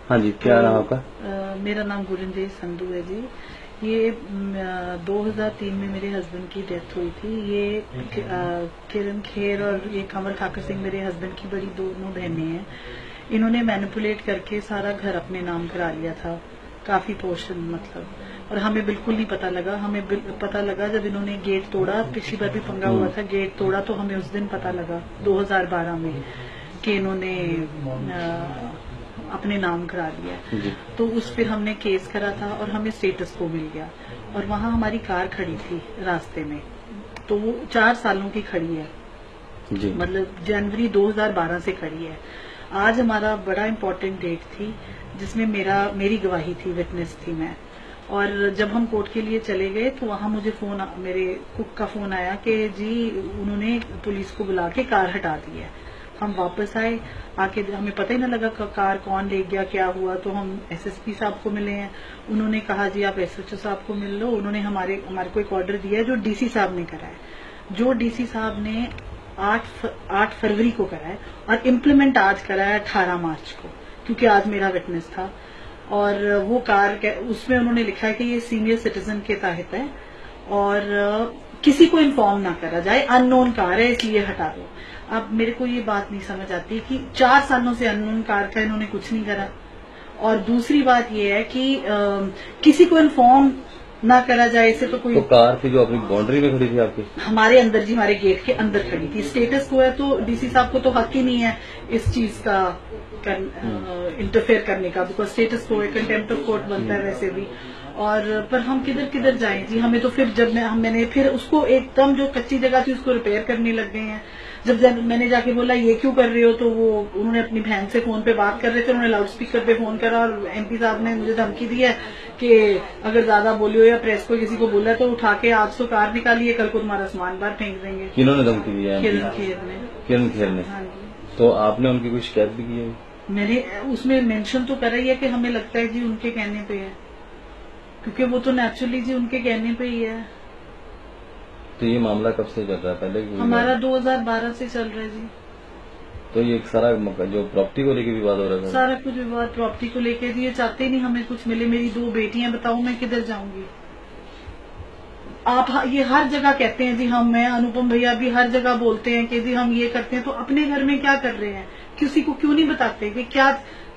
हाँ जी, क्या नाम आपका? मेरा नाम गुरिंदेव संधू है जी। ये 2003 में मेरे हस्बैंड की डेथ हुई थी। ये किरण खेर और ये कमल ठाकर सिंह मेरे हस्बैंड की बड़ी दोनों बहनें हैं। इन्होंने मैनिपुलेट करके सारा घर अपने नाम करा लिया था, काफी पोर्शन मतलब। और हमें बिल्कुल नहीं पता लगा। हमें पता लगा जब इन्होंने गेट तोड़ा। पिछली बार भी पंगा हुआ था, गेट तोड़ा तो हमें उस दिन पता लगा 2012 में कि इन्होंने अपने नाम करा लिया। तो उस पर हमने केस करा था और हमें स्टेटस को मिल गया। और वहाँ हमारी कार खड़ी थी रास्ते में, तो वो 4 सालों की खड़ी है जी। मतलब जनवरी 2012 से खड़ी है। आज हमारा बड़ा इम्पोर्टेंट डेट थी जिसमें मेरी गवाही थी, विटनेस थी मैं। और जब हम कोर्ट के लिए चले गए तो वहाँ मुझे मेरे कुक का फोन आया कि जी उन्होंने पुलिस को बुला के कार हटा दी है। हम वापस आए, आके हमें पता ही ना लगा कार कौन ले गया, क्या हुआ। तो हम एसएसपी साहब को मिले हैं। उन्होंने कहा जी आप एसएचओ साहब को मिल लो। उन्होंने हमारे को एक ऑर्डर दिया है जो डीसी साहब ने करा है, जो डीसी साहब ने 8 फरवरी को करा है और इम्प्लीमेंट आज करा है 18 मार्च को, क्योंकि आज मेरा विटनेस था। और वो कार उसमें उन्होंने लिखा है कि ये सीनियर सिटीजन के तहत है और किसी को इन्फॉर्म ना करा जाए, अननोन कार है इसलिए हटा दो। अब मेरे को ये बात नहीं समझ आती कि 4 सालों से अननोन कार का इन्होंने कुछ नहीं करा। और दूसरी बात ये है कि किसी को इन्फॉर्म ना करा जाए, इससे तो कोई। तो कार थी जो अपनी बाउंड्री में खड़ी थी आपकी? हमारे अंदर जी, हमारे गेट के अंदर खड़ी थी। स्टेटस को है तो डीसी साहब को तो हक ही नहीं है इस चीज का इंटरफेयर करने का, बिकॉज स्टेटस को कंटेम्प्ट ऑफ कोर्ट बनता है वैसे भी। और पर हम किधर किधर जाएं जी। हमें तो फिर जब मैंने फिर उसको एकदम जो कच्ची जगह थी उसको रिपेयर करने लग गए हैं। जब मैंने जाके बोला ये क्यों कर रहे हो, तो वो उन्होंने अपनी बहन से फोन पे बात कर रहे थे, उन्होंने लाउड स्पीकर पे फोन करा और एमपी साहब ने मुझे धमकी दी है कि अगर ज्यादा बोली हो या प्रेस को किसी को बोला है तो उठा के आज तो कार निकालिए, कल को तुम्हारा सामान बाहर फेंक देंगे। किन्होंने धमकी दी है? किरण खेर ने। किरण खेर ने? हाँ जी। तो आपने उनकी कोई शिकायत भी की है? मैंने उसमें मेंशन तो करा ही है कि हमें लगता है जी उनके कहने पे है, क्योंकि वो तो नेचुरली जी उनके कहने पे ही है। तो ये मामला कब से चल रहा है? पहले हमारा 2012 से चल रहा है जी। तो ये सारा जो प्रॉपर्टी को लेके विवाद हो रहा था? सारा कुछ विवाद प्रॉपर्टी को लेके। ये चाहते ही नहीं हमें कुछ मिले। मेरी 2 बेटियां, बताओ मैं किधर जाऊंगी। आप ये हर जगह कहते हैं जी हम, मैं अनुपम भैया भी हर जगह बोलते हैं कि जी हम ये करते हैं, तो अपने घर में क्या कर रहे हैं किसी को क्यों नहीं बताते कि क्या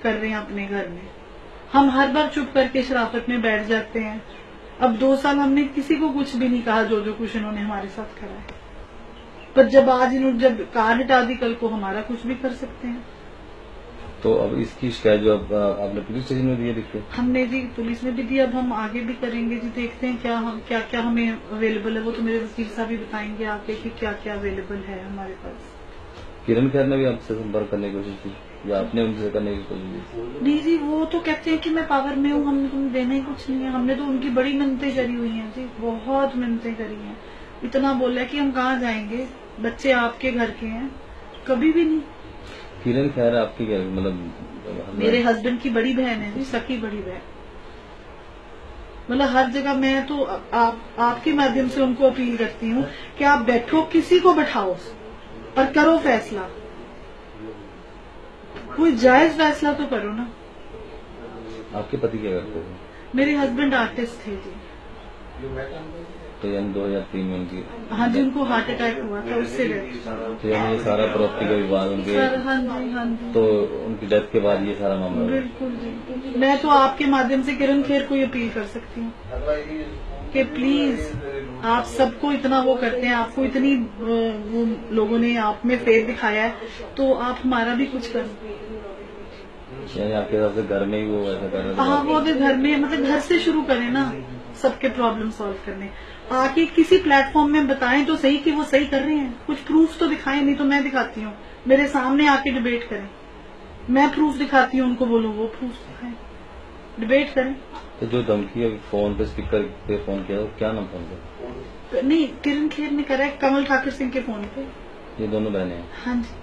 कर रहे हैं अपने घर में। हम हर बार चुप करके शराफत में बैठ जाते हैं। अब 2 साल हमने किसी को कुछ भी नहीं कहा, जो कुछ इन्होंने हमारे साथ करा है। पर जब आज इन्होंने जब कार हटा दी, कल को हमारा कुछ भी कर सकते हैं। तो अब इसकी शिकायत जो आपने पुलिस स्टेशन में दी है? देखिए हमने जी पुलिस में भी दी, अब हम आगे भी करेंगे जी। देखते हैं क्या हमें अवेलेबल है। वो तो मेरे वकील साहब भी बताएंगे आके कि क्या क्या अवेलेबल है हमारे पास। किरण खेर ने भी आपसे संपर्क करने की कोशिश की या आपने उनसे करने की कोशिश की? नहीं जी, वो तो कहते हैं कि मैं पावर में हूँ, हम देना ही कुछ नहीं है। हमने तो उनकी बड़ी मिन्नतें करी हुई हैं जी, बहुत मिन्नतें करी हैं। इतना बोला कि हम कहाँ जाएंगे, बच्चे आपके घर के हैं। कभी भी नहीं। किरण खेर आपकी क्या मतलब? मेरे हस्बैंड की बड़ी बहन है जी, सकी बड़ी बहन। मतलब हर जगह मैं तो आपके माध्यम से उनको अपील करती हूँ कि आप बैठो, किसी को बैठाओ और करो फैसला। कोई जायज फैसला तो करो ना। आपके पति क्या करते थे? मेरे हस्बैंड आर्टिस्ट थे जी। तो यानी 2003 में उनकी? हाँ जी, उनको हार्ट अटैक हुआ था, उससे तो यानी ये सारा प्रॉपर्टी का विवाद उनके? हाँ जी, हाँ जी। तो उनकी डेथ के बाद ये सारा मामला? बिल्कुल जी। मैं तो आपके माध्यम से किरण खेर को अपील कर सकती हूँ कि प्लीज, आप सबको इतना वो करते हैं, आपको इतनी वो लोगों ने आप में फेथ दिखाया है, तो आप हमारा भी कुछ करें। यानी आपके हिसाब से घर में ही वो ऐसा कर रहे थे? हाँ, वो अगर घर में, मतलब घर से शुरू करें ना सबके प्रॉब्लम सॉल्व करने। आके किसी प्लेटफॉर्म में बताएं तो सही कि वो सही कर रहे हैं, कुछ प्रूफ तो दिखाएं। नहीं तो मैं दिखाती हूँ, मेरे सामने आके डिबेट करें। मैं प्रूफ दिखाती हूँ उनको, बोलो वो प्रूफ दिखाएं, डिबेट करें। तो जो धमकी फोन पे स्पीकर पे फोन किया, क्या नाम फोन पे? नहीं, किरण खेर ने करा है, कमल ठाकर सिंह के फोन पे। ये दोनों बहनें हैं? हाँ जी।